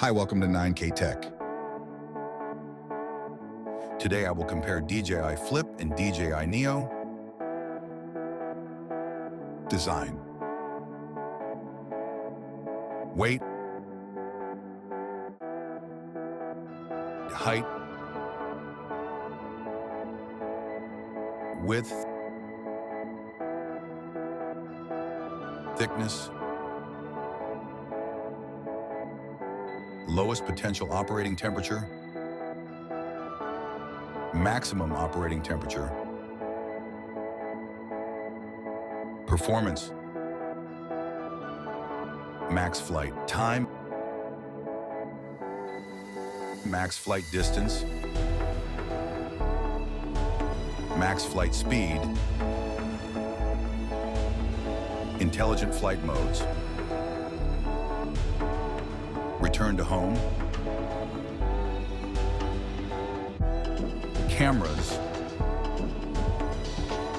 Hi, welcome to 9K Tech. Today I will compare DJI Flip and DJI Neo. Design. Weight. Height. Width. Thickness. Lowest potential operating temperature. Maximum operating temperature. Performance. Max flight time. Max flight distance. Max flight speed. Intelligent flight modes. Return to home. Cameras.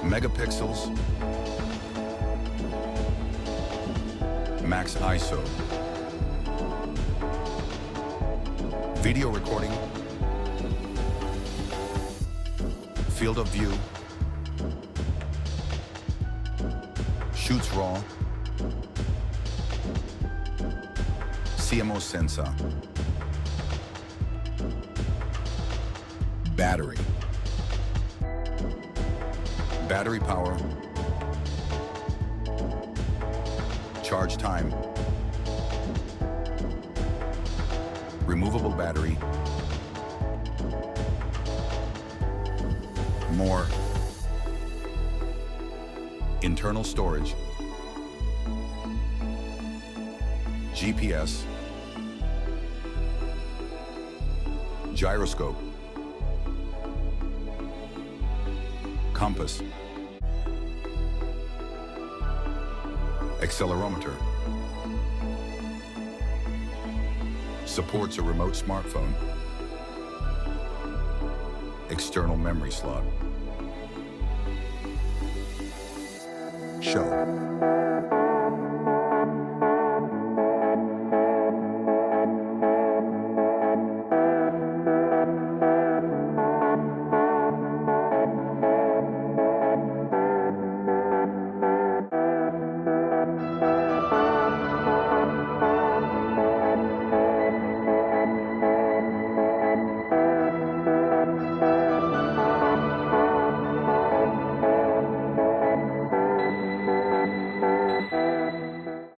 Megapixels. Max ISO. Video recording. Field of view. Shoots raw. CMO sensor. Battery. Battery power. Charge time. Removable battery. More. Internal storage. GPS. Gyroscope. Compass. Accelerometer. Supports a remote smartphone. External memory slot. Show.